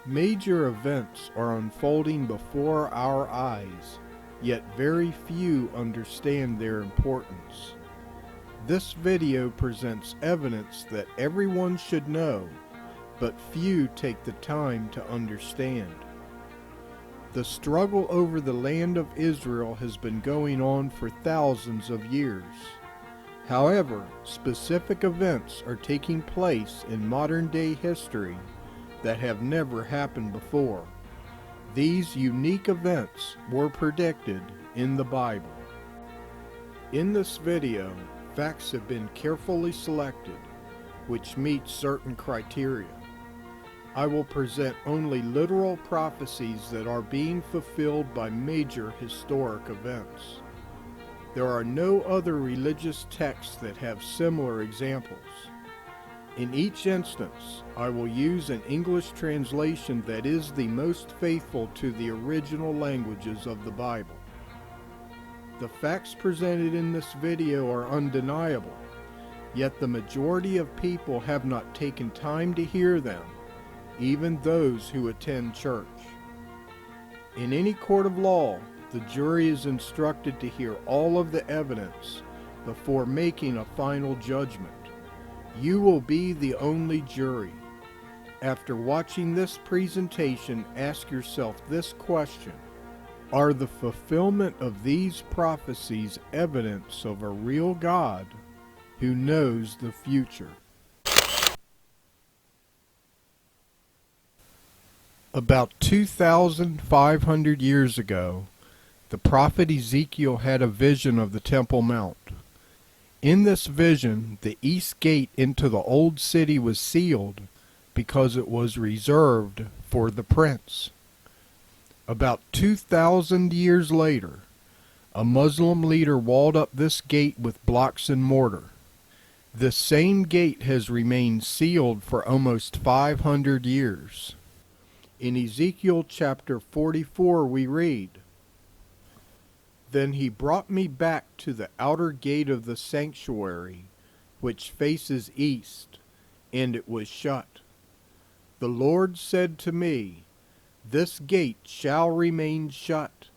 Major events are unfolding before our eyes, yet very few understand their importance. This video presents evidence that everyone should know, but few take the time to understand. The struggle over the land of Israel has been going on for thousands of years. However, specific events are taking place in modern-day history that have never happened before. These unique events were predicted in the Bible. In this video, facts have been carefully selected, which meet certain criteria. I will present only literal prophecies that are being fulfilled by major historic events. There are no other religious texts that have similar examples. In each instance, I will use an English translation that is the most faithful to the original languages of the Bible. The facts presented in this video are undeniable, yet the majority of people have not taken time to hear them, even those who attend church. In any court of law, the jury is instructed to hear all of the evidence before making a final judgment. You will be the only jury. After watching this presentation, ask yourself this question: are the fulfillment of these prophecies evidence of a real God who knows the future? About 2,500 years ago, the prophet Ezekiel had a vision of the Temple Mount. In this vision, the east gate into the old city was sealed because it was reserved for the prince. About 2,000 years later, a Muslim leader walled up this gate with blocks and mortar. This same gate has remained sealed for almost 500 years. In Ezekiel chapter 44 we read, "Then he brought me back to the outer gate of the sanctuary, which faces east, and it was shut. The Lord said to me, This gate shall remain shut,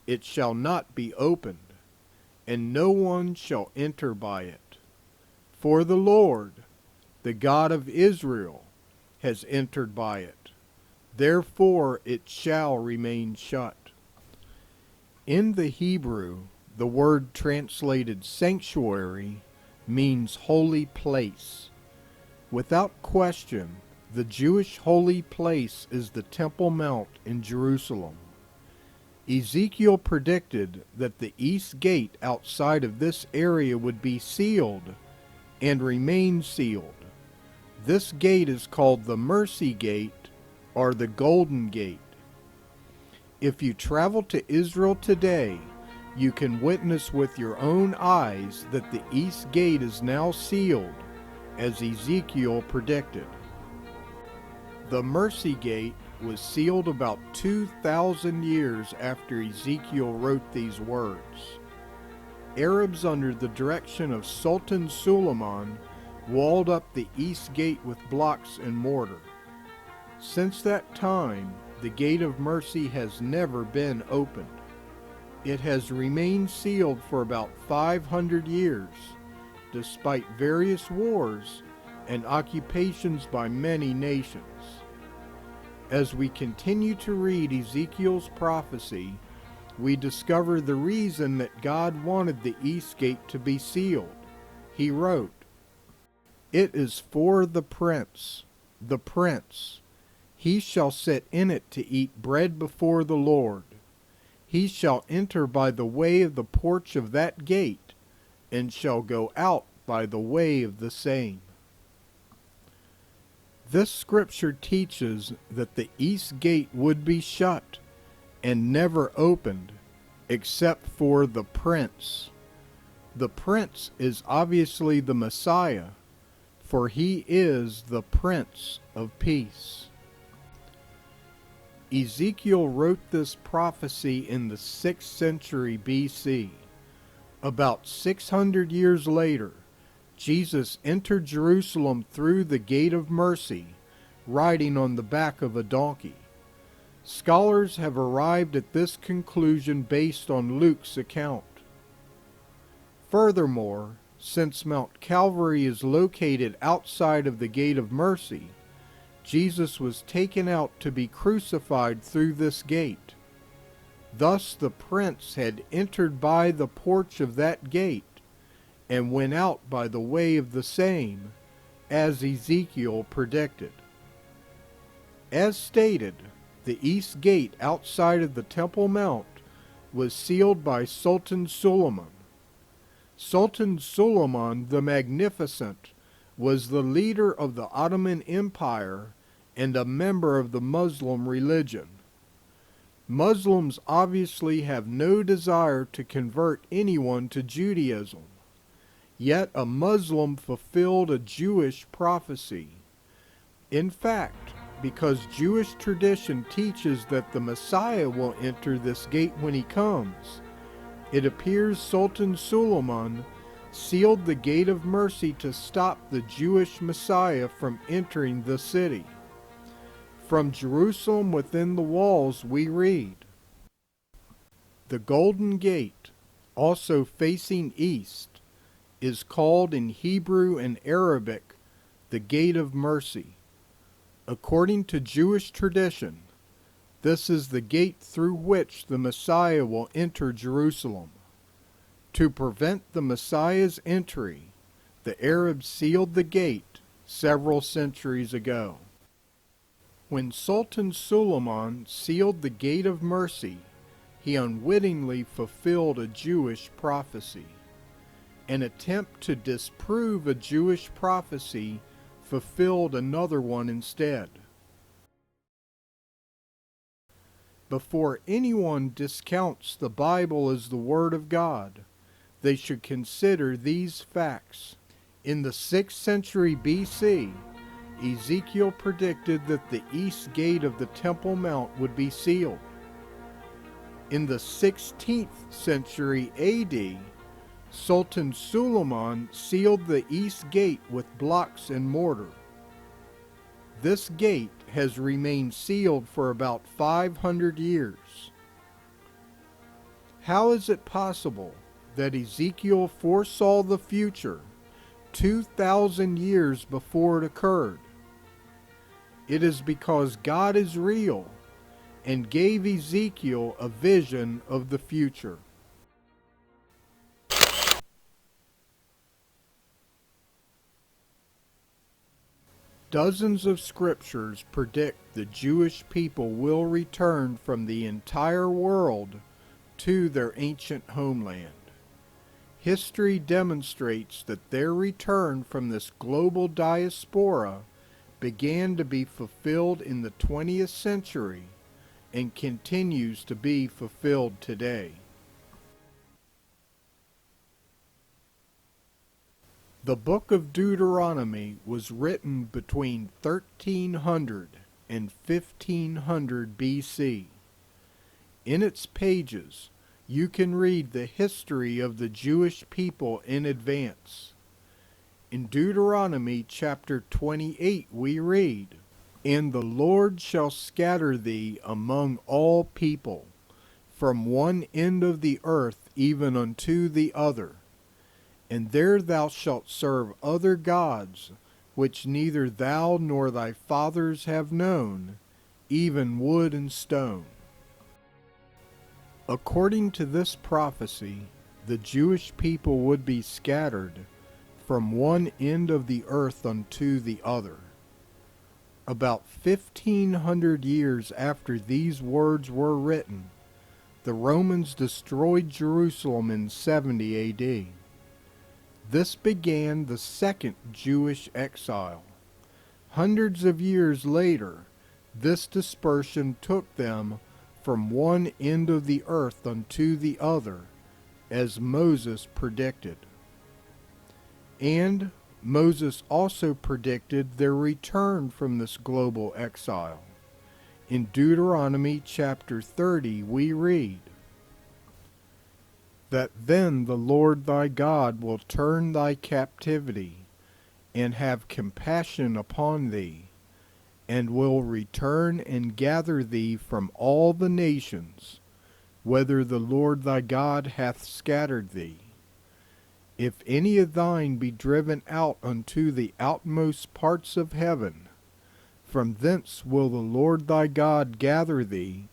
it shall not be opened, and no one shall enter by it. For the Lord, the God of Israel, has entered by it. Therefore it shall remain shut." In the Hebrew, the word translated sanctuary means holy place. Without question, the Jewish holy place is the Temple Mount in Jerusalem. Ezekiel predicted that the east gate outside of this area would be sealed and remain sealed. This gate is called the Mercy Gate or the Golden Gate. If you travel to Israel today, you can witness with your own eyes that the east gate is now sealed, as Ezekiel predicted. The Mercy Gate was sealed about 2,000 years after Ezekiel wrote these words. Arabs under the direction of Sultan Suleiman walled up the east gate with blocks and mortar. Since that time, the Gate of Mercy has never been opened. It has remained sealed for about 500 years, despite various wars and occupations by many nations. As we continue to read Ezekiel's prophecy, we discover the reason that God wanted the east gate to be sealed. He wrote, "It is for the prince. He shall sit in it to eat bread before the Lord. He shall enter by the way of the porch of that gate, and shall go out by the way of the same." This scripture teaches that the east gate would be shut and never opened, except for the prince. The prince is obviously the Messiah, for he is the Prince of Peace. Ezekiel wrote this prophecy in the 6th century BC. About 600 years later, Jesus entered Jerusalem through the Gate of Mercy, riding on the back of a donkey. Scholars have arrived at this conclusion based on Luke's account. Furthermore, since Mount Calvary is located outside of the Gate of Mercy, Jesus was taken out to be crucified through this gate. Thus the prince had entered by the porch of that gate, and went out by the way of the same, as Ezekiel predicted. As stated, the east gate outside of the Temple Mount was sealed by Sultan Suleiman. Sultan Suleiman the Magnificent was the leader of the Ottoman Empire and a member of the Muslim religion. Muslims obviously have no desire to convert anyone to Judaism. Yet a Muslim fulfilled a Jewish prophecy. In fact, because Jewish tradition teaches that the Messiah will enter this gate when he comes, it appears Sultan Suleiman sealed the Gate of Mercy to stop the Jewish Messiah from entering the city. From Jerusalem within the walls we read, "The Golden Gate, also facing east, is called in Hebrew and Arabic the Gate of Mercy. According to Jewish tradition, this is the gate through which the Messiah will enter Jerusalem. To prevent the Messiah's entry, the Arabs sealed the gate several centuries ago." When Sultan Suleiman sealed the Gate of Mercy, he unwittingly fulfilled a Jewish prophecy. An attempt to disprove a Jewish prophecy fulfilled another one instead. Before anyone discounts the Bible as the Word of God, they should consider these facts. In the 6th century BC, Ezekiel predicted that the east gate of the Temple Mount would be sealed. In the 16th century AD, Sultan Suleiman sealed the east gate with blocks and mortar. This gate has remained sealed for about 500 years. How is it possible that Ezekiel foresaw the future 2,000 years before it occurred? It is because God is real and gave Ezekiel a vision of the future. Dozens of scriptures predict the Jewish people will return from the entire world to their ancient homeland. History demonstrates that their return from this global diaspora began to be fulfilled in the 20th century and continues to be fulfilled today. The book of Deuteronomy was written between 1300 and 1500 BC. In its pages, you can read the history of the Jewish people in advance. In Deuteronomy chapter 28 we read, "And the Lord shall scatter thee among all people, from one end of the earth even unto the other. And there thou shalt serve other gods, which neither thou nor thy fathers have known, even wood and stone." According to this prophecy, the Jewish people would be scattered from one end of the earth unto the other. About 1,500 years after these words were written, the Romans destroyed Jerusalem in 70 AD. This began the second Jewish exile. Hundreds of years later, this dispersion took them from one end of the earth unto the other, as Moses predicted. And Moses also predicted their return from this global exile. In Deuteronomy chapter 30 we read, "That then the Lord thy God will turn thy captivity, and have compassion upon thee, and will return and gather thee from all the nations, whither the Lord thy God hath scattered thee. If any of thine be driven out unto the outmost parts of heaven, from thence will the Lord thy God gather thee,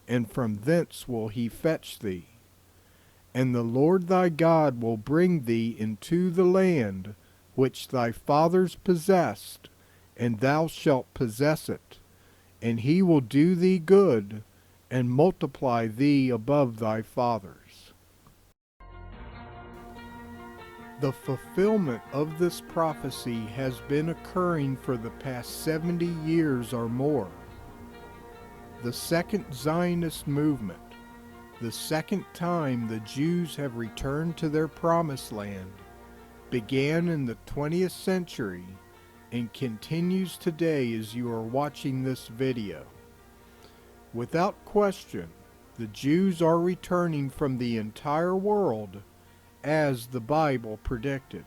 and from thence will he fetch thee. And the Lord thy God will bring thee into the land which thy fathers possessed, and thou shalt possess it, and he will do thee good, and multiply thee above thy fathers. The fulfillment of this prophecy has been occurring for the past 70 years or more. The second Zionist movement, the second time the Jews have returned to their promised land, began in the 20th century and continues today as you are watching this video. Without question, the Jews are returning from the entire world as the Bible predicted.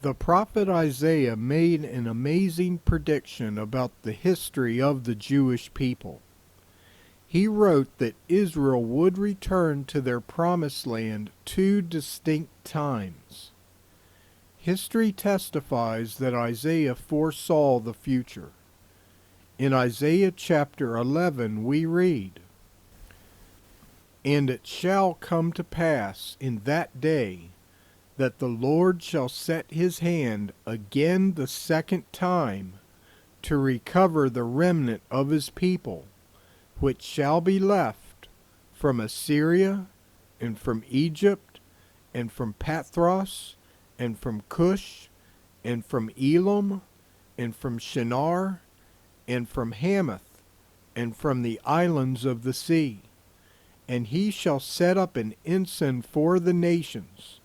The prophet Isaiah made an amazing prediction about the history of the Jewish people. He wrote that Israel would return to their promised land 2 distinct times. History testifies that Isaiah foresaw the future. In Isaiah chapter 11 we read, "And it shall come to pass in that day, that the Lord shall set his hand again the second time, to recover the remnant of his people, which shall be left from Assyria, and from Egypt, and from Pathros, and from Cush, and from Elam, and from Shinar, and from Hamath, and from the islands of the sea. And he shall set up an ensign for the nations,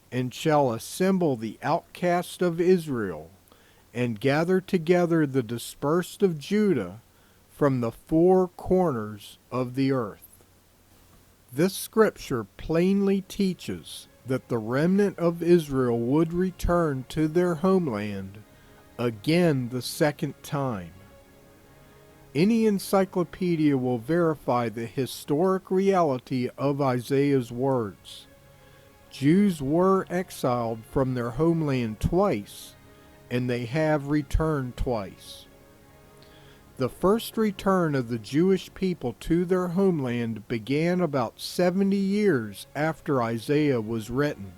and shall assemble the outcast of Israel, and gather together the dispersed of Judah from the 4 corners of the earth." This scripture plainly teaches that the remnant of Israel would return to their homeland again the second time. Any encyclopedia will verify the historic reality of Isaiah's words. Jews were exiled from their homeland twice, and they have returned twice. The first return of the Jewish people to their homeland began about 70 years after Isaiah was written.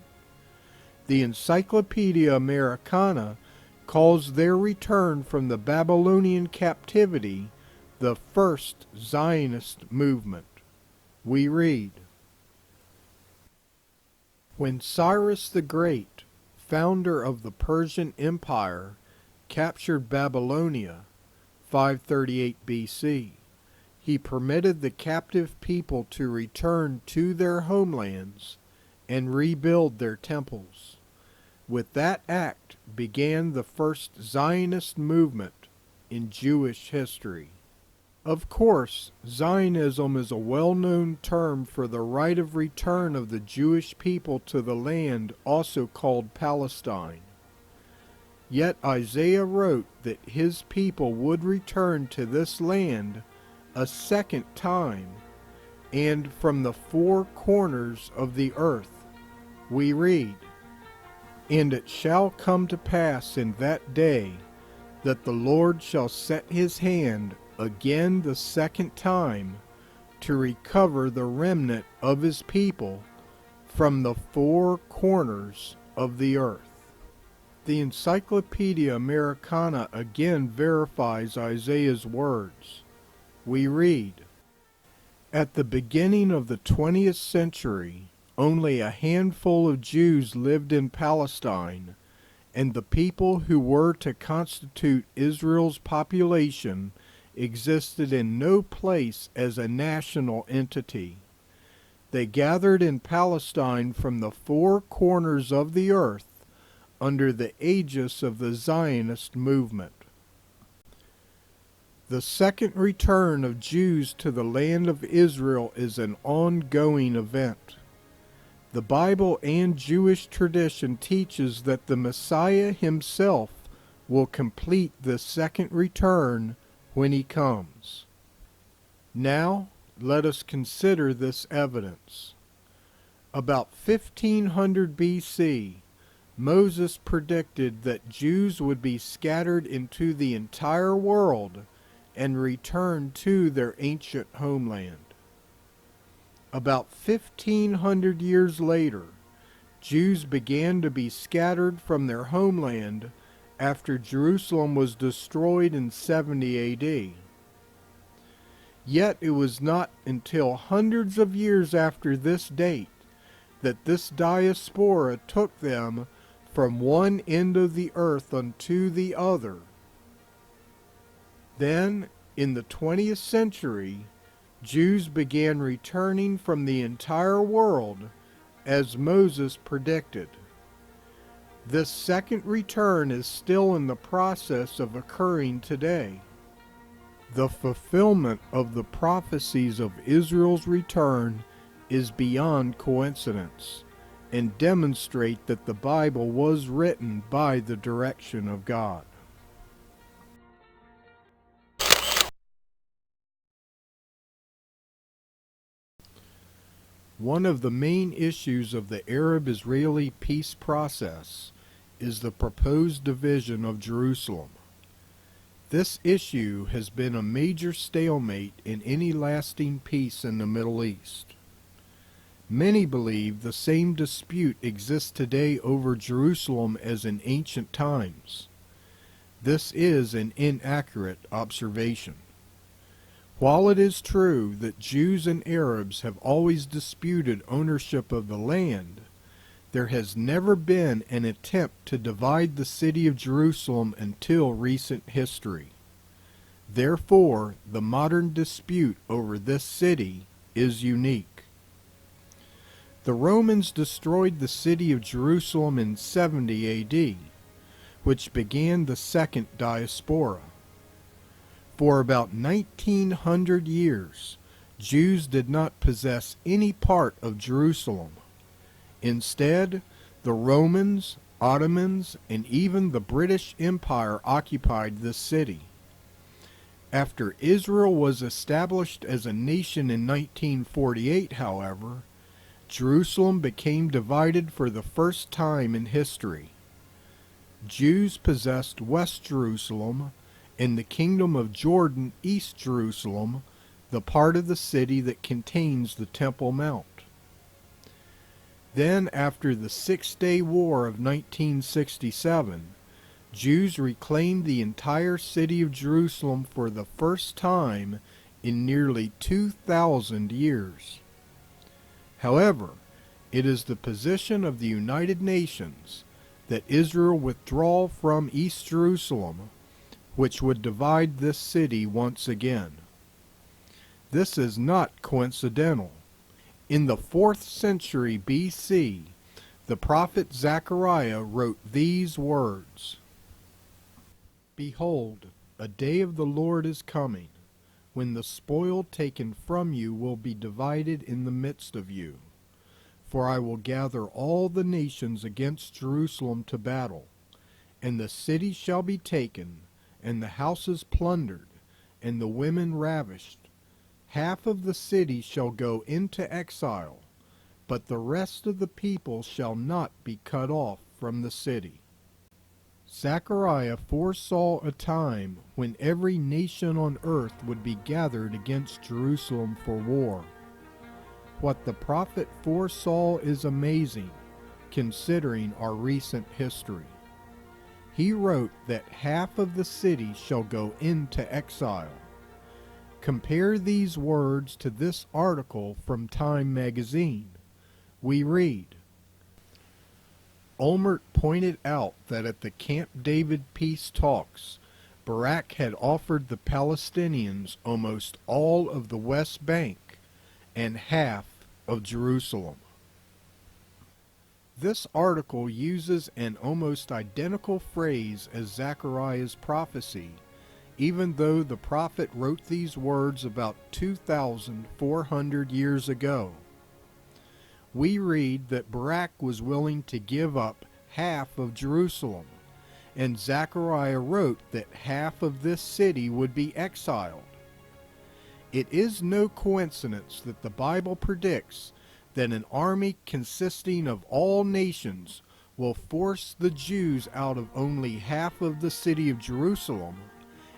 The Encyclopedia Americana calls their return from the Babylonian captivity the first Zionist movement. We read, "When Cyrus the Great, founder of the Persian Empire, captured Babylonia, 538 BC, he permitted the captive people to return to their homelands and rebuild their temples. With that act began the first Zionist movement in Jewish history." Of course, Zionism is a well-known term for the right of return of the Jewish people to the land also called Palestine. Yet Isaiah wrote that his people would return to this land a second time, and from the 4 corners of the earth. We read, "And it shall come to pass in that day, that the Lord shall set his hand again the second time, to recover the remnant of his people from the 4 corners of the earth." The Encyclopedia Americana again verifies Isaiah's words. We read, "At the beginning of the 20th century, only a handful of Jews lived in Palestine, and the people who were to constitute Israel's population existed in no place as a national entity. They gathered in Palestine from the 4 corners of the earth under the aegis of the Zionist movement. The second return of Jews to the land of Israel is an ongoing event. The Bible and Jewish tradition teaches that the Messiah himself will complete this second return when he comes. Now, let us consider this evidence. About 1500 BC, Moses predicted that Jews would be scattered into the entire world and return to their ancient homeland. About 1500 years later, Jews began to be scattered from their homeland after Jerusalem was destroyed in 70 AD. Yet it was not until hundreds of years after this date that this diaspora took them from one end of the earth unto the other. Then, in the 20th century, Jews began returning from the entire world as Moses predicted. This second return is still in the process of occurring today. The fulfillment of the prophecies of Israel's return is beyond coincidence, and demonstrate that the Bible was written by the direction of God. One of the main issues of the Arab-Israeli peace process is the proposed division of Jerusalem. This issue has been a major stalemate in any lasting peace in the Middle East. Many believe the same dispute exists today over Jerusalem as in ancient times. This is an inaccurate observation. While it is true that Jews and Arabs have always disputed ownership of the land, there has never been an attempt to divide the city of Jerusalem until recent history. Therefore, the modern dispute over this city is unique. The Romans destroyed the city of Jerusalem in 70 AD, which began the Second Diaspora. For about 1900 years, Jews did not possess any part of Jerusalem. Instead, the Romans, Ottomans, and even the British Empire occupied this city. After Israel was established as a nation in 1948, however, Jerusalem became divided for the first time in history. Jews possessed West Jerusalem, and the Kingdom of Jordan East Jerusalem, the part of the city that contains the Temple Mount. Then, after the Six-Day War of 1967, Jews reclaimed the entire city of Jerusalem for the first time in nearly 2,000 years. However, it is the position of the United Nations that Israel withdraw from East Jerusalem, which would divide this city once again. This is not coincidental. In the 4th century BC, the prophet Zechariah wrote these words, "Behold, a day of the Lord is coming, when the spoil taken from you will be divided in the midst of you. For I will gather all the nations against Jerusalem to battle, and the city shall be taken, and the houses plundered, and the women ravished. Half of the city shall go into exile, but the rest of the people shall not be cut off from the city." Zechariah foresaw a time when every nation on earth would be gathered against Jerusalem for war. What the prophet foresaw is amazing, considering our recent history. He wrote that half of the city shall go into exile. Compare these words to this article from Time magazine. We read, Olmert pointed out that at the Camp David peace talks, Barak had offered the Palestinians almost all of the West Bank and half of Jerusalem. This article uses an almost identical phrase as Zechariah's prophecy, even though the prophet wrote these words about 2,400 years ago. we read that Barak was willing to give up half of Jerusalem, and Zechariah wrote that half of this city would be exiled. It is no coincidence that the Bible predicts that an army consisting of all nations will force the Jews out of only half of the city of Jerusalem,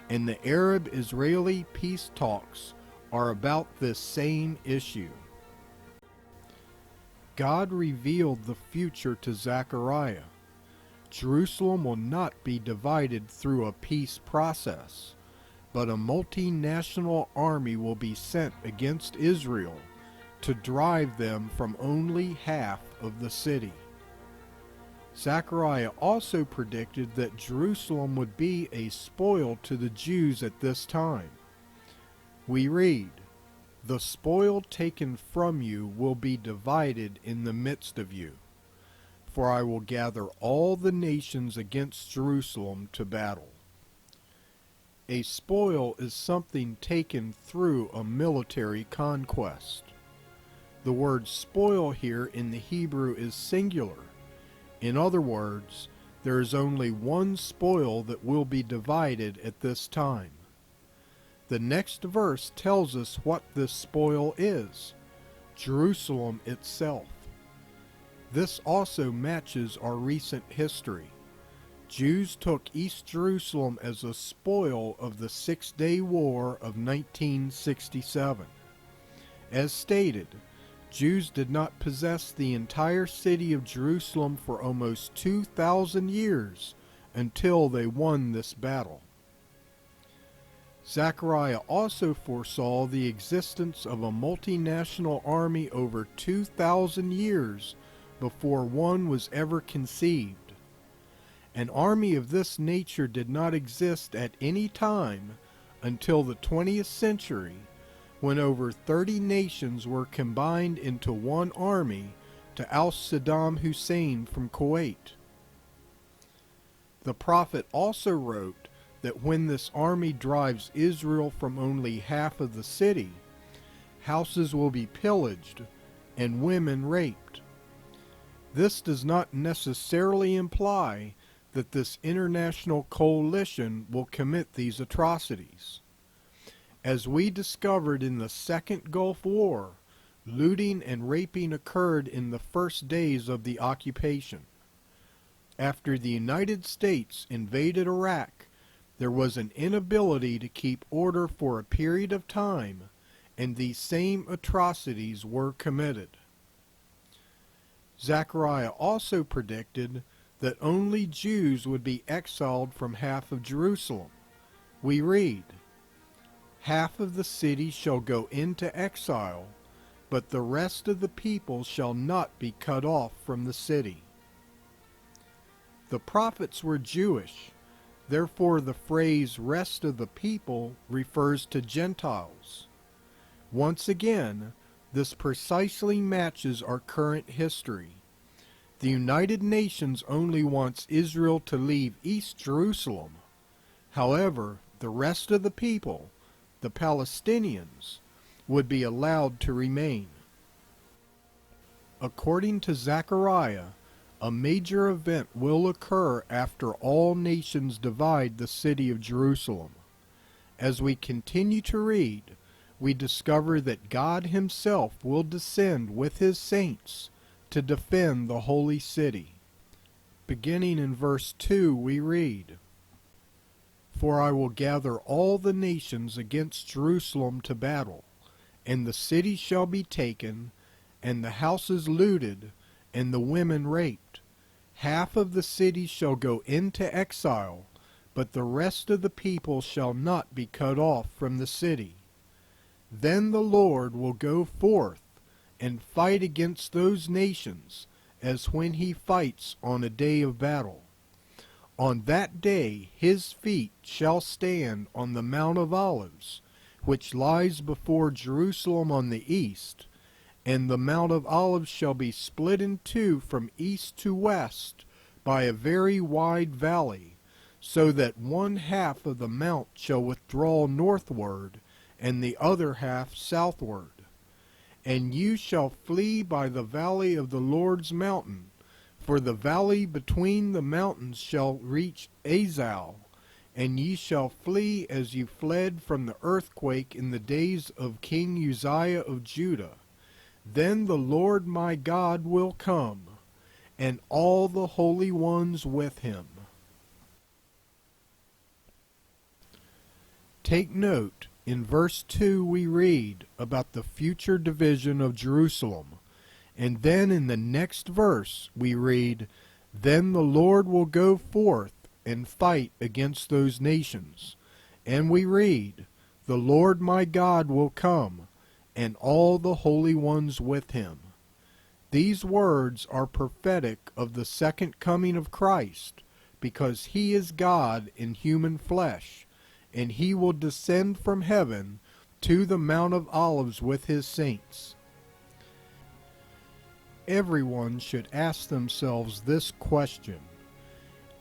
and the Arab-Israeli peace talks are about this same issue. God revealed the future to Zechariah. Jerusalem will not be divided through a peace process, but a multinational army will be sent against Israel to drive them from only half of the city. Zechariah also predicted that Jerusalem would be a spoil to the Jews at this time. We read, "The spoil taken from you will be divided in the midst of you, for I will gather all the nations against Jerusalem to battle." A spoil is something taken through a military conquest. The word spoil here in the Hebrew is singular. In other words, there is only one spoil that will be divided at this time. The next verse tells us what this spoil is: Jerusalem itself. This also matches our recent history. Jews took East Jerusalem as a spoil of the Six-Day War of 1967. As stated, Jews did not possess the entire city of Jerusalem for almost 2,000 years until they won this battle. Zechariah also foresaw the existence of a multinational army over 2,000 years before one was ever conceived. An army of this nature did not exist at any time until the 20th century, when over 30 nations were combined into one army to oust Saddam Hussein from Kuwait. The prophet also wrote that when this army drives Israel from only half of the city, houses will be pillaged and women raped. This does not necessarily imply that this international coalition will commit these atrocities. As we discovered in the Second Gulf War, looting and raping occurred in the first days of the occupation. After the United States invaded Iraq, there was an inability to keep order for a period of time, and these same atrocities were committed. Zechariah also predicted that only Jews would be exiled from half of Jerusalem. We read, "Half of the city shall go into exile, but the rest of the people shall not be cut off from the city." The prophets were Jewish, therefore the phrase "rest of the people" refers to Gentiles. Once again, this precisely matches our current history. The United Nations only wants Israel to leave East Jerusalem. However, the rest of the people, the Palestinians, would be allowed to remain. According to Zechariah, a major event will occur after all nations divide the city of Jerusalem. As we continue to read, we discover that God Himself will descend with His saints to defend the holy city. Beginning in verse 2, we read, "For I will gather all the nations against Jerusalem to battle, and the city shall be taken, and the houses looted, and the women raped. Half of the city shall go into exile, but the rest of the people shall not be cut off from the city. Then the Lord will go forth and fight against those nations, as when He fights on a day of battle. On that day His feet shall stand on the Mount of Olives, which lies before Jerusalem on the east, and the Mount of Olives shall be split in two from east to west by a very wide valley, so that one half of the mount shall withdraw northward, and the other half southward. And you shall flee by the valley of the Lord's mountain, for the valley between the mountains shall reach Azal, and ye shall flee as you fled from the earthquake in the days of King Uzziah of Judah. Then the Lord my God will come, and all the holy ones with him. Take note, in verse 2 we read about the future division of Jerusalem, and then in the next verse we read, Then the Lord will go forth and fight against those nations. And we read, The Lord my God will come, and all the holy ones with him. These words are prophetic of the second coming of Christ, because he is God in human flesh, and he will descend from heaven to the Mount of Olives with his saints. Everyone should ask themselves this question.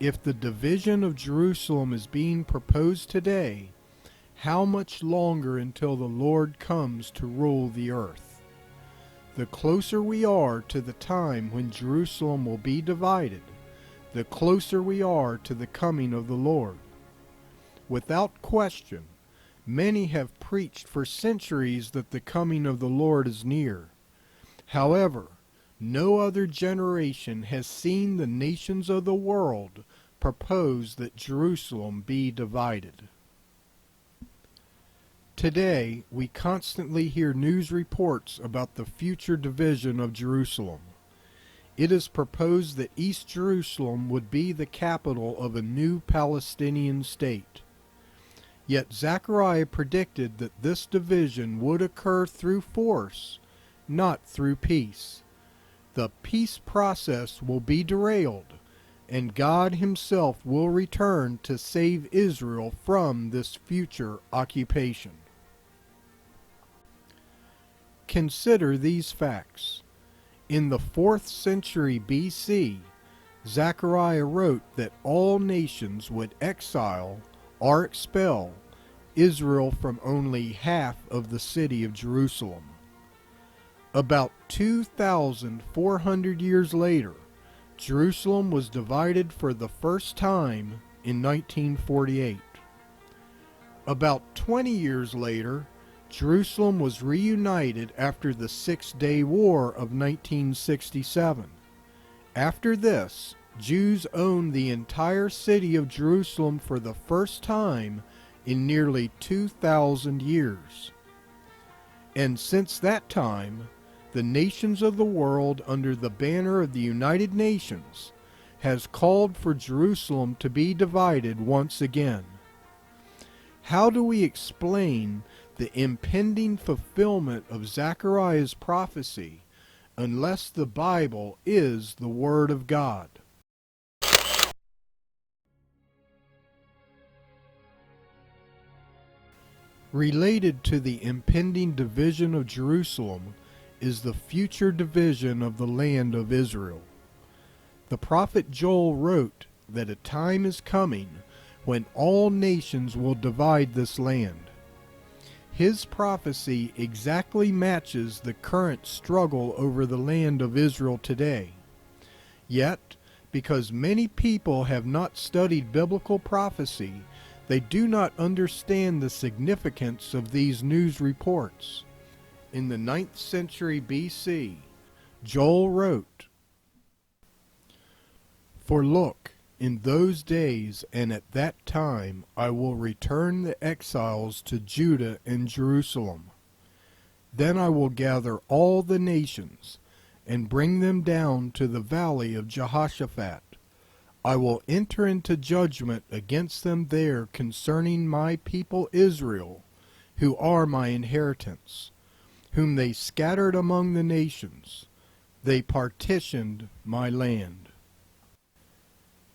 If the division of Jerusalem is being proposed today, how much longer until the Lord comes to rule the earth? The closer we are to the time when Jerusalem will be divided, the closer we are to the coming of the Lord. Without question, many have preached for centuries that the coming of the Lord is near. However, no other generation has seen the nations of the world propose that Jerusalem be divided. Today, we constantly hear news reports about the future division of Jerusalem. It is proposed that East Jerusalem would be the capital of a new Palestinian state. Yet Zechariah predicted that this division would occur through force, not through peace. The peace process will be derailed, and God himself will return to save Israel from this future occupation. Consider these facts. In the 4th century BC, Zechariah wrote that all nations would exile or expel Israel from only half of the city of Jerusalem. About 2,400 years later, Jerusalem was divided for the first time in 1948. About 20 years later, Jerusalem was reunited after the Six-Day War of 1967. After this, Jews owned the entire city of Jerusalem for the first time in nearly 2,000 years. And since that time, the nations of the world under the banner of the United Nations has called for Jerusalem to be divided once again. How do we explain the impending fulfillment of Zechariah's prophecy unless the Bible is the Word of God? Related to the impending division of Jerusalem is the future division of the land of Israel. The prophet Joel wrote that a time is coming when all nations will divide this land. His prophecy exactly matches the current struggle over the land of Israel today. Yet, because many people have not studied biblical prophecy, they do not understand the significance of these news reports. In the 9th century BC, Joel wrote, For look, in those days and at that time I will return the exiles to Judah and Jerusalem. Then I will gather all the nations and bring them down to the valley of Jehoshaphat. I will enter into judgment against them there concerning my people Israel, who are my inheritance, whom they scattered among the nations. They partitioned my land.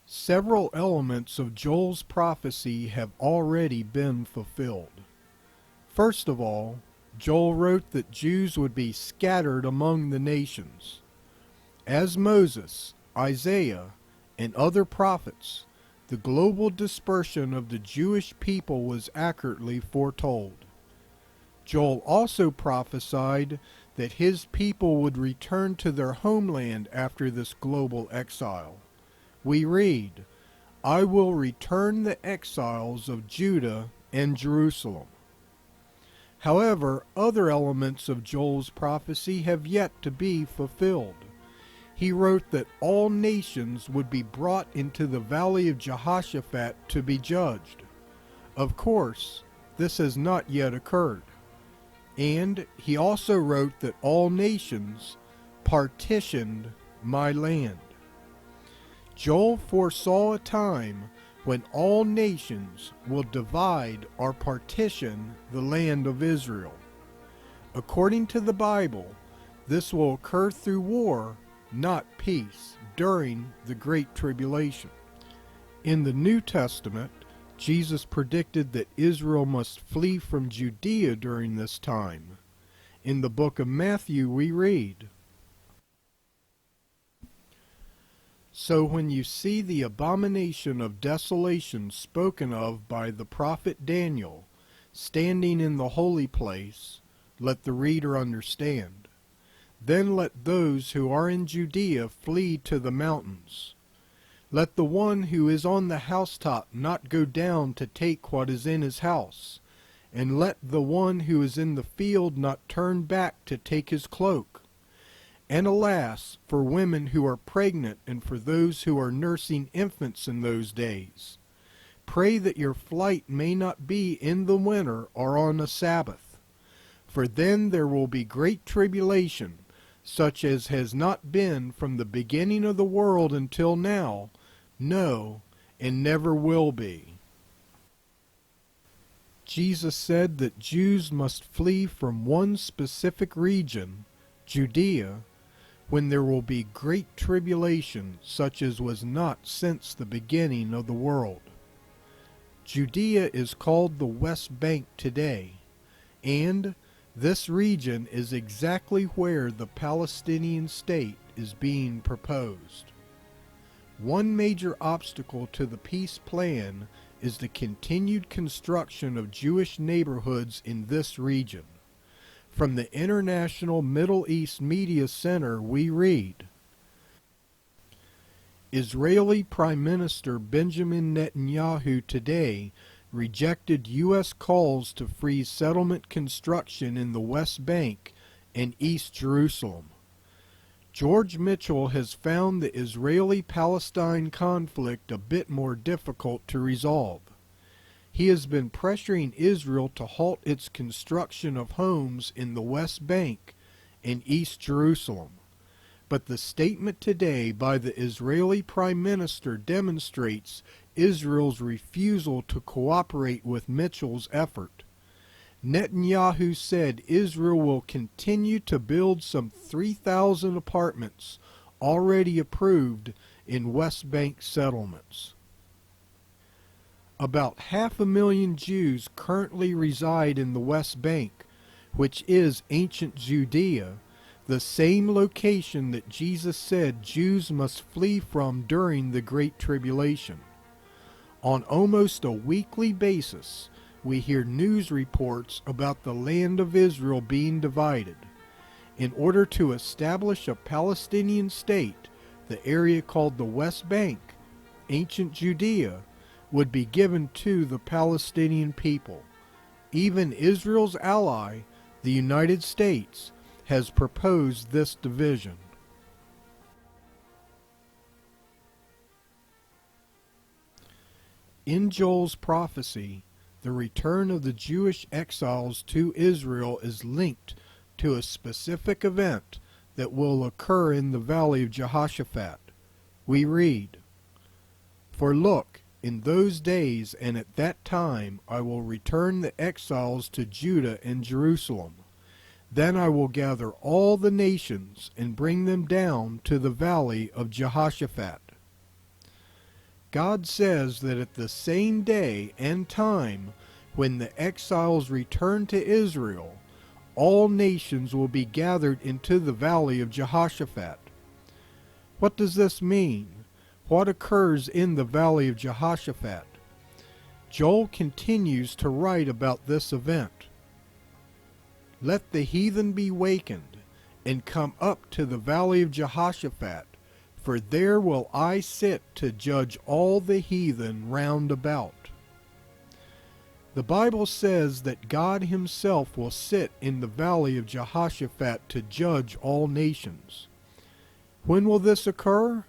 Several elements of Joel's prophecy have already been fulfilled. First of all, Joel wrote that Jews would be scattered among the nations. As Moses, Isaiah, and other prophets, the global dispersion of the Jewish people was accurately foretold. Joel also prophesied that his people would return to their homeland after this global exile. We read, "I will return the exiles of Judah and Jerusalem." However, other elements of Joel's prophecy have yet to be fulfilled. He wrote that all nations would be brought into the valley of Jehoshaphat to be judged. Of course, this has not yet occurred. And he also wrote that all nations partitioned my land. Joel foresaw a time when all nations will divide or partition the land of Israel. According to the Bible, this will occur through war, not peace, during the Great Tribulation. In the New Testament, Jesus predicted that Israel must flee from Judea during this time. In the book of Matthew we read, "So when you see the abomination of desolation spoken of by the prophet Daniel standing in the holy place, let the reader understand. Then let those who are in Judea flee to the mountains. Let the one who is on the housetop not go down to take what is in his house, and let the one who is in the field not turn back to take his cloak. And alas, for women who are pregnant and for those who are nursing infants in those days. Pray that your flight may not be in the winter or on a Sabbath. For then there will be great tribulation, such as has not been from the beginning of the world until now, no, and never will be." Jesus said that Jews must flee from one specific region, Judea, when there will be great tribulation such as was not since the beginning of the world. Judea is called the West Bank today, and this region is exactly where the Palestinian state is being proposed. One major obstacle to the peace plan is the continued construction of Jewish neighborhoods in this region. From the International Middle East Media Center we read, Israeli Prime Minister Benjamin Netanyahu today rejected U.S. calls to freeze settlement construction in the West Bank and East Jerusalem. George Mitchell has found the Israeli-Palestine conflict a bit more difficult to resolve. He has been pressuring Israel to halt its construction of homes in the West Bank and East Jerusalem. But the statement today by the Israeli Prime Minister demonstrates Israel's refusal to cooperate with Mitchell's effort. Netanyahu said Israel will continue to build some 3,000 apartments already approved in West Bank settlements. About 500,000 Jews currently reside in the West Bank, which is ancient Judea, the same location that Jesus said Jews must flee from during the Great Tribulation. On almost a weekly basis, we hear news reports about the land of Israel being divided. In order to establish a Palestinian state, the area called the West Bank, ancient Judea, would be given to the Palestinian people. Even Israel's ally, the United States, has proposed this division. In Joel's prophecy, the return of the Jewish exiles to Israel is linked to a specific event that will occur in the valley of Jehoshaphat. We read, "For look, in those days and at that time I will return the exiles to Judah and Jerusalem. Then I will gather all the nations and bring them down to the valley of Jehoshaphat." God says that at the same day and time when the exiles return to Israel, all nations will be gathered into the valley of Jehoshaphat. What does this mean? What occurs in the valley of Jehoshaphat? Joel continues to write about this event. "Let the heathen be wakened, and come up to the valley of Jehoshaphat, for there will I sit to judge all the heathen round about. The Bible says that God himself will sit in the valley of Jehoshaphat to judge all nations. When will this occur?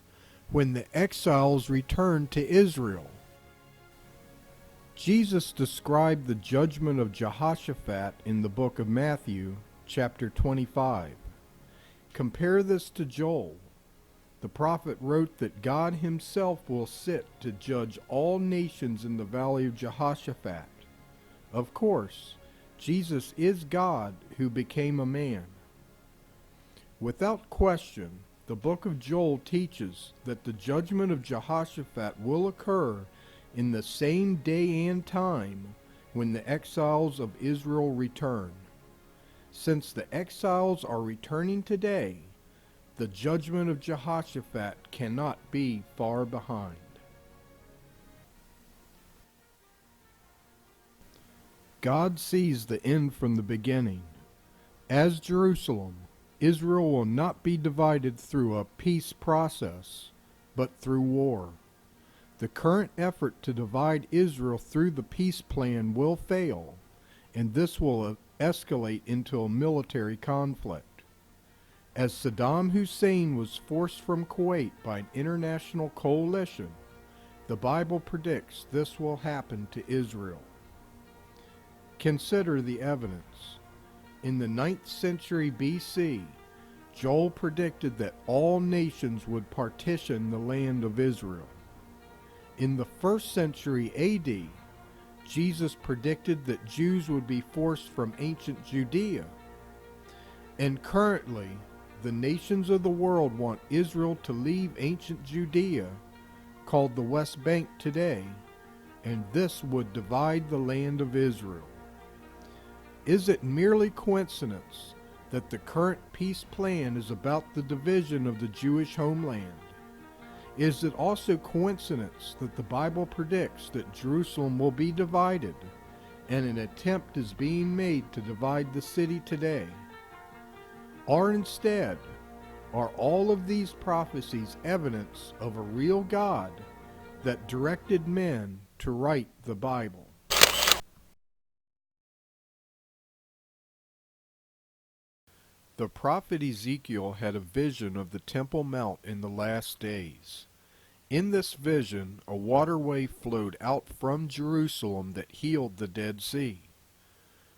When the exiles return to Israel. Jesus described the judgment of Jehoshaphat in the book of Matthew, chapter 25. Compare this to Joel. The prophet wrote that God himself will sit to judge all nations in the valley of Jehoshaphat. Of course, Jesus is God who became a man. Without question, the book of Joel teaches that the judgment of Jehoshaphat will occur in the same day and time when the exiles of Israel return. Since the exiles are returning today, the judgment of Jehoshaphat cannot be far behind. God sees the end from the beginning. As Jerusalem, Israel will not be divided through a peace process, but through war. The current effort to divide Israel through the peace plan will fail, and this will escalate into a military conflict. As Saddam Hussein was forced from Kuwait by an international coalition, the Bible predicts this will happen to Israel. Consider the evidence. In the 9th century BC, Joel predicted that all nations would partition the land of Israel. In the 1st century AD, Jesus predicted that Jews would be forced from ancient Judea. And currently, the nations of the world want Israel to leave ancient Judea, called the West Bank today, and this would divide the land of Israel. Is it merely coincidence that the current peace plan is about the division of the Jewish homeland? Is it also coincidence that the Bible predicts that Jerusalem will be divided, and an attempt is being made to divide the city today? Or instead, are all of these prophecies evidence of a real God that directed men to write the Bible? The prophet Ezekiel had a vision of the Temple Mount in the last days. In this vision, a waterway flowed out from Jerusalem that healed the Dead Sea.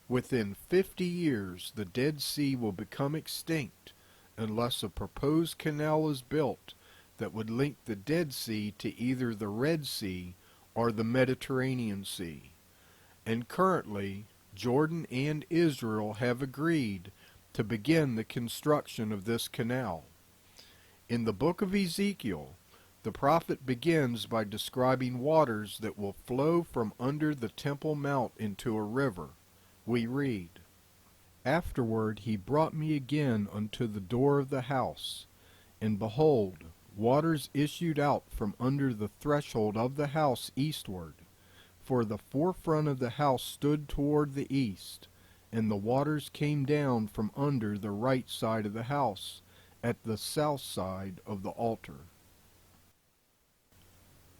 Within 50 years, the Dead Sea will become extinct unless a proposed canal is built that would link the Dead Sea to either the Red Sea or the Mediterranean Sea. And currently, Jordan and Israel have agreed to begin the construction of this canal. In the book of Ezekiel, the prophet begins by describing waters that will flow from under the Temple Mount into a river. We read, "Afterward he brought me again unto the door of the house, and behold, waters issued out from under the threshold of the house eastward, for the forefront of the house stood toward the east, and the waters came down from under the right side of the house, at the south side of the altar."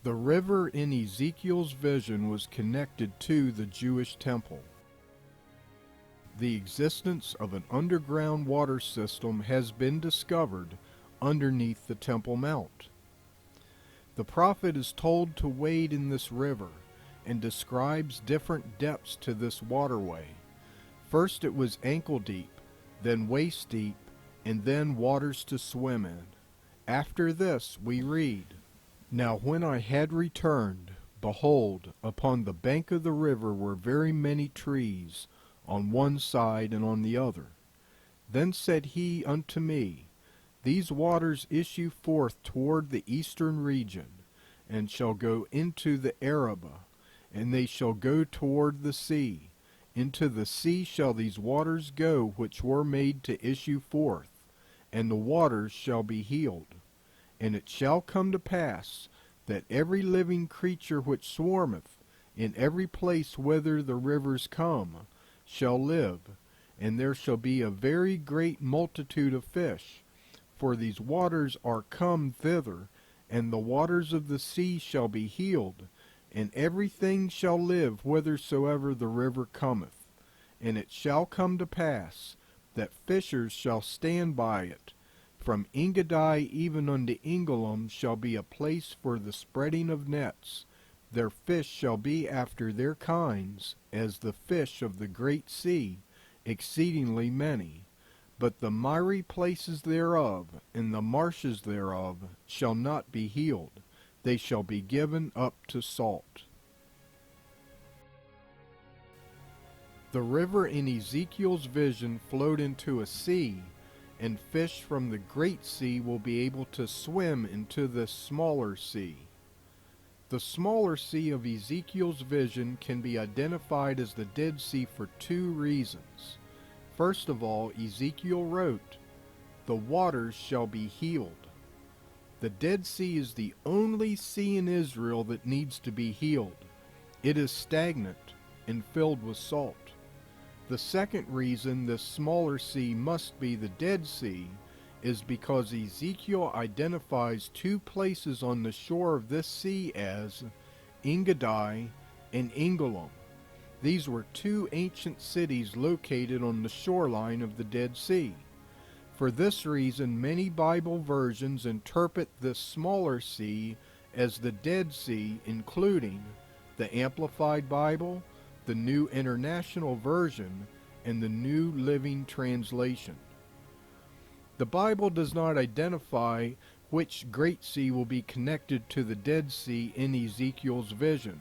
The river in Ezekiel's vision was connected to the Jewish temple. The existence of an underground water system has been discovered underneath the Temple Mount. The prophet is told to wade in this river and describes different depths to this waterway. First it was ankle deep, then waist deep, and then waters to swim in. After this we read, "Now when I had returned, behold, upon the bank of the river were very many trees, on one side and on the other. Then said he unto me, These waters issue forth toward the eastern region, and shall go into the Arabah, and they shall go toward the sea. Into the sea shall these waters go which were made to issue forth, and the waters shall be healed. And it shall come to pass, that every living creature which swarmeth in every place whither the rivers come shall live, and there shall be a very great multitude of fish, for these waters are come thither, and the waters of the sea shall be healed, and everything shall live whithersoever the river cometh. And it shall come to pass, that fishers shall stand by it. From Engedi even unto Engelum shall be a place for the spreading of nets. Their fish shall be after their kinds, as the fish of the great sea, exceedingly many. But the miry places thereof, and the marshes thereof, shall not be healed. They shall be given up to salt. The river in Ezekiel's vision flowed into a sea, and fish from the great sea will be able to swim into this smaller sea. The smaller sea of Ezekiel's vision can be identified as the Dead Sea for two reasons. First of all, Ezekiel wrote, "The waters shall be healed." The Dead Sea is the only sea in Israel that needs to be healed. It is stagnant and filled with salt. The second reason this smaller sea must be the Dead Sea is because Ezekiel identifies two places on the shore of this sea as Engedi and Engelum. These were two ancient cities located on the shoreline of the Dead Sea. For this reason, many Bible versions interpret this smaller sea as the Dead Sea, including the Amplified Bible, the New International Version, and the New Living Translation. The Bible does not identify which great sea will be connected to the Dead Sea in Ezekiel's vision.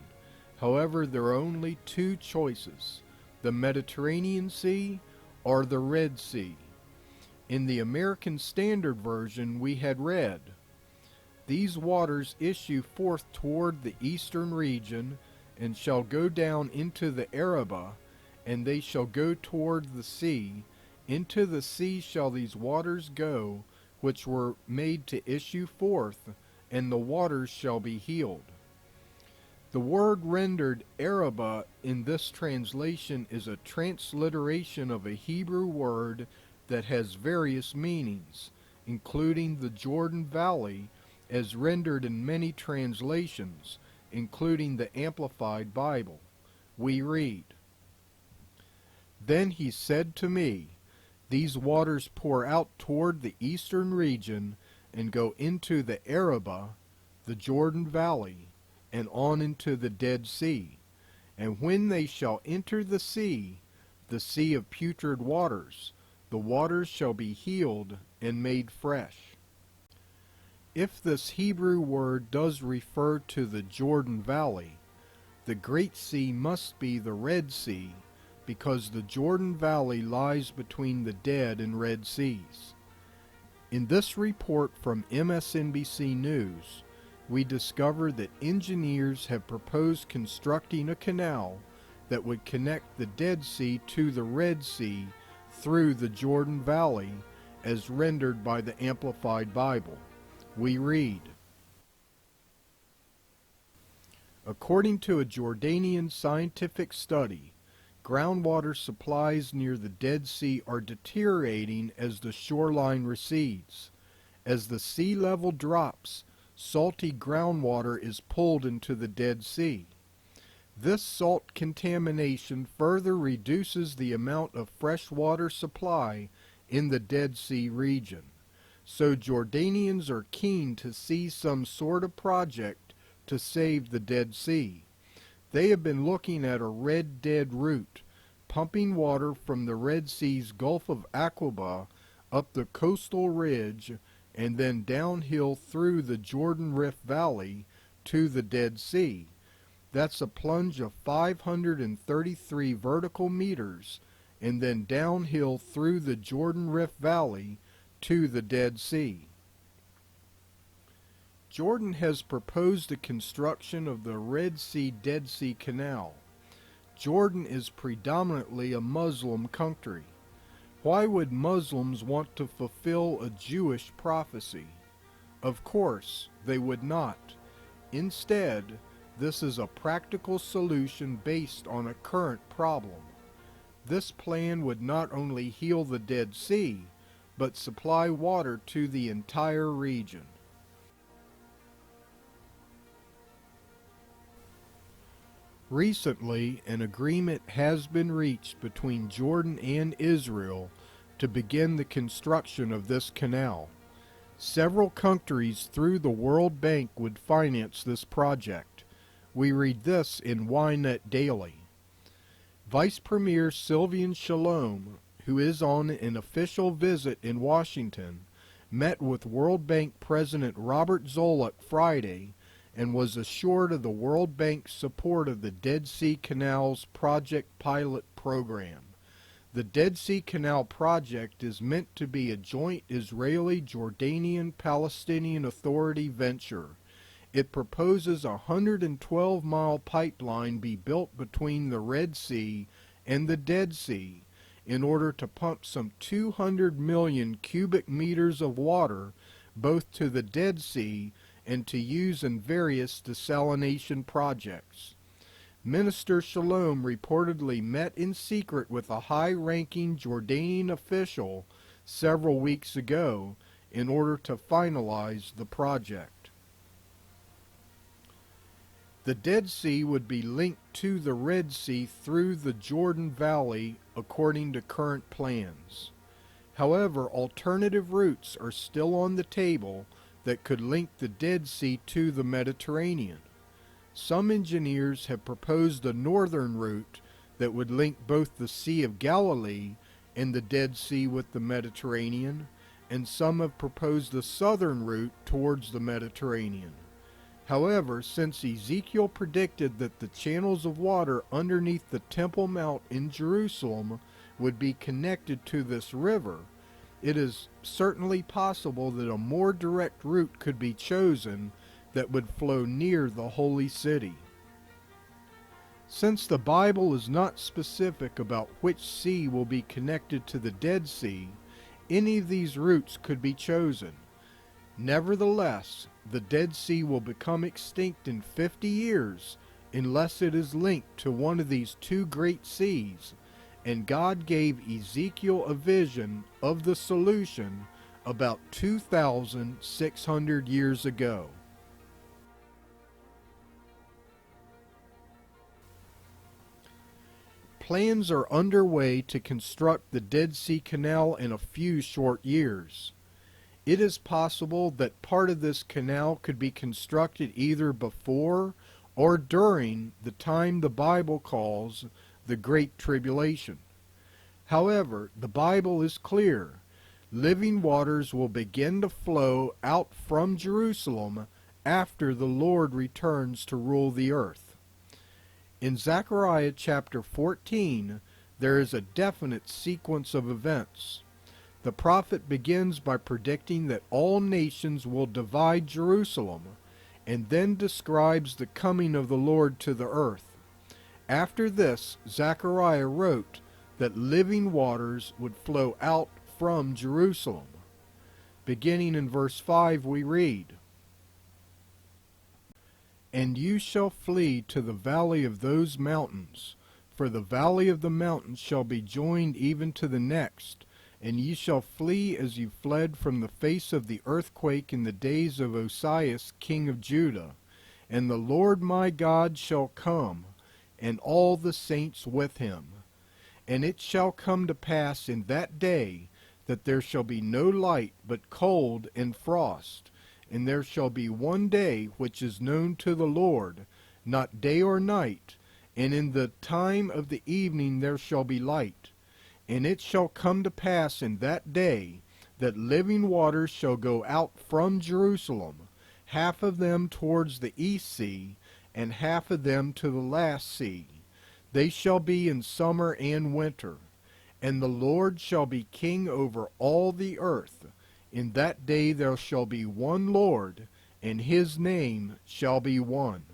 However, there are only two choices, the Mediterranean Sea or the Red Sea. In the American Standard Version we had read, "These waters issue forth toward the eastern region, and shall go down into the Arabah, and they shall go toward the sea. Into the sea shall these waters go, which were made to issue forth, and the waters shall be healed." The word rendered Arabah in this translation is a transliteration of a Hebrew word that has various meanings, including the Jordan Valley, as rendered in many translations, including the Amplified Bible. We read, "Then he said to me, These waters pour out toward the eastern region, and go into the Arabah, the Jordan Valley, and on into the Dead Sea. And when they shall enter the sea of putrid waters, the waters shall be healed and made fresh." If this Hebrew word does refer to the Jordan Valley, the Great Sea must be the Red Sea, because the Jordan Valley lies between the Dead and Red Seas. In this report from MSNBC News, we discover that engineers have proposed constructing a canal that would connect the Dead Sea to the Red Sea through the Jordan Valley, as rendered by the Amplified Bible. We read, "According to a Jordanian scientific study, groundwater supplies near the Dead Sea are deteriorating as the shoreline recedes. As the sea level drops, salty groundwater is pulled into the Dead Sea. This salt contamination further reduces the amount of fresh water supply in the Dead Sea region. So Jordanians are keen to see some sort of project to save the Dead Sea. They have been looking at a Red Dead route, pumping water from the Red Sea's Gulf of Aqaba up the coastal ridge and then downhill through the Jordan Rift Valley to the Dead Sea. That's a plunge of 533 vertical meters, and then downhill through the Jordan Rift Valley to the Dead Sea." Jordan has proposed the construction of the Red Sea-Dead Sea Canal. Jordan is predominantly a Muslim country. Why would Muslims want to fulfill a Jewish prophecy? Of course, they would not. Instead, this is a practical solution based on a current problem. This plan would not only heal the Dead Sea, but supply water to the entire region. Recently, an agreement has been reached between Jordan and Israel to begin the construction of this canal. Several countries through the World Bank would finance this project. We read this in Ynet Daily. Vice Premier Sylvian Shalom, who is on an official visit in Washington, met with World Bank President Robert Zoellick Friday and was assured of the World Bank's support of the Dead Sea Canal's Project Pilot Program. The Dead Sea Canal Project is meant to be a joint Israeli-Jordanian-Palestinian Authority venture. It proposes a 112-mile pipeline be built between the Red Sea and the Dead Sea in order to pump some 200 million cubic meters of water both to the Dead Sea and to use in various desalination projects. Minister Shalom reportedly met in secret with a high-ranking Jordanian official several weeks ago in order to finalize the project. The Dead Sea would be linked to the Red Sea through the Jordan Valley according to current plans. However, alternative routes are still on the table that could link the Dead Sea to the Mediterranean. Some engineers have proposed a northern route that would link both the Sea of Galilee and the Dead Sea with the Mediterranean, and some have proposed a southern route towards the Mediterranean. However, since Ezekiel predicted that the channels of water underneath the Temple Mount in Jerusalem would be connected to this river, it is certainly possible that a more direct route could be chosen that would flow near the holy city. Since the Bible is not specific about which sea will be connected to the Dead Sea, any of these routes could be chosen. Nevertheless, the Dead Sea will become extinct in 50 years unless it is linked to one of these two great seas, and God gave Ezekiel a vision of the solution about 2,600 years ago. Plans are underway to construct the Dead Sea Canal in a few short years. It is possible that part of this canal could be constructed either before or during the time the Bible calls the Great Tribulation. However, the Bible is clear. Living waters will begin to flow out from Jerusalem after the Lord returns to rule the earth. In Zechariah chapter 14, there is a definite sequence of events. The prophet begins by predicting that all nations will divide Jerusalem, and then describes the coming of the Lord to the earth. After this, Zechariah wrote that living waters would flow out from Jerusalem. Beginning in verse 5, we read, "And you shall flee to the valley of those mountains, for the valley of the mountains shall be joined even to the next, and ye shall flee as you fled from the face of the earthquake in the days of Osias king of Judah. And the Lord my God shall come, and all the saints with him. And it shall come to pass in that day that there shall be no light but cold and frost, and there shall be one day which is known to the Lord, not day or night, and in the time of the evening there shall be light. And it shall come to pass in that day that living waters shall go out from Jerusalem, half of them towards the east sea, and half of them to the last sea. They shall be in summer and winter. And the Lord shall be king over all the earth. In that day there shall be one Lord, and his name shall be one."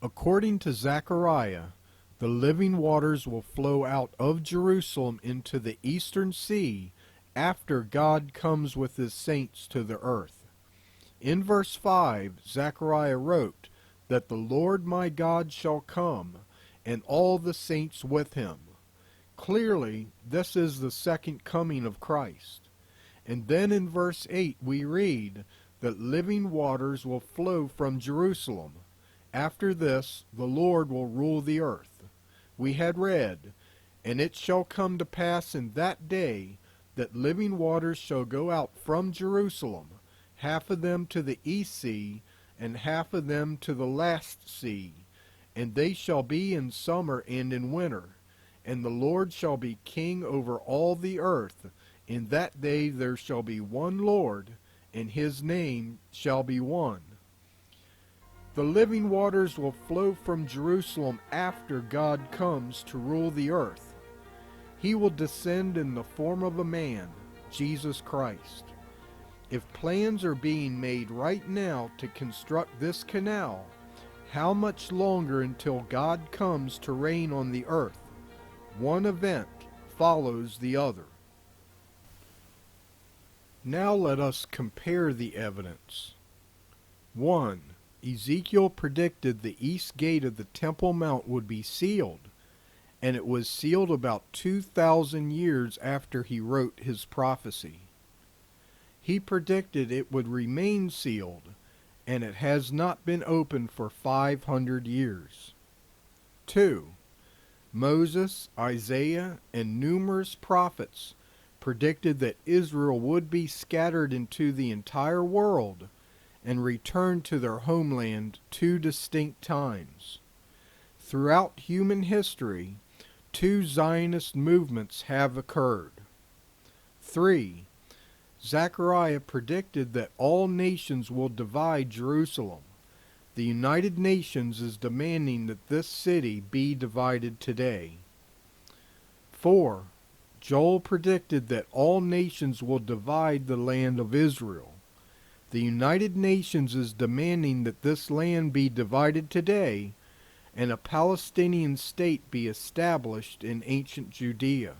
According to Zechariah, the living waters will flow out of Jerusalem into the eastern sea after God comes with his saints to the earth. In verse 5, Zechariah wrote that the Lord my God shall come, and all the saints with him. Clearly, this is the second coming of Christ. And then in verse 8 we read that living waters will flow from Jerusalem. After this, the Lord will rule the earth. We had read, "And it shall come to pass in that day that living waters shall go out from Jerusalem, half of them to the east sea, and half of them to the last sea. And they shall be in summer and in winter. And the Lord shall be king over all the earth. In that day there shall be one Lord, and his name shall be one." The living waters will flow from Jerusalem after God comes to rule the earth. He will descend in the form of a man, Jesus Christ. If plans are being made right now to construct this canal, how much longer until God comes to reign on the earth? One event follows the other. Now let us compare the evidence. 1. Ezekiel predicted the east gate of the Temple Mount would be sealed, and it was sealed about 2,000 years after he wrote his prophecy. He predicted it would remain sealed, and it has not been opened for 500 years. 2. Moses, Isaiah, and numerous prophets predicted that Israel would be scattered into the entire world and return to their homeland 2 distinct times. Throughout human history, 2 Zionist movements have occurred. 3. Zechariah predicted that all nations will divide Jerusalem. The United Nations is demanding that this city be divided today. 4. Joel predicted that all nations will divide the land of Israel. The United Nations is demanding that this land be divided today and a Palestinian state be established in ancient Judea.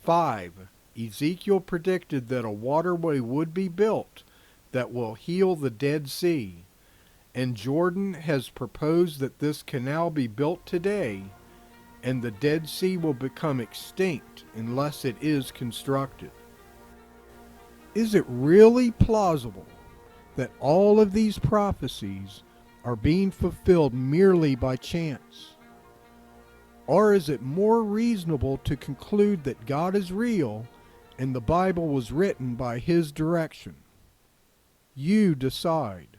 5. Ezekiel predicted that a waterway would be built that will heal the Dead Sea, and Jordan has proposed that this canal be built today, and the Dead Sea will become extinct unless it is constructed. Is it really plausible that all of these prophecies are being fulfilled merely by chance? Or is it more reasonable to conclude that God is real and the Bible was written by His direction? You decide.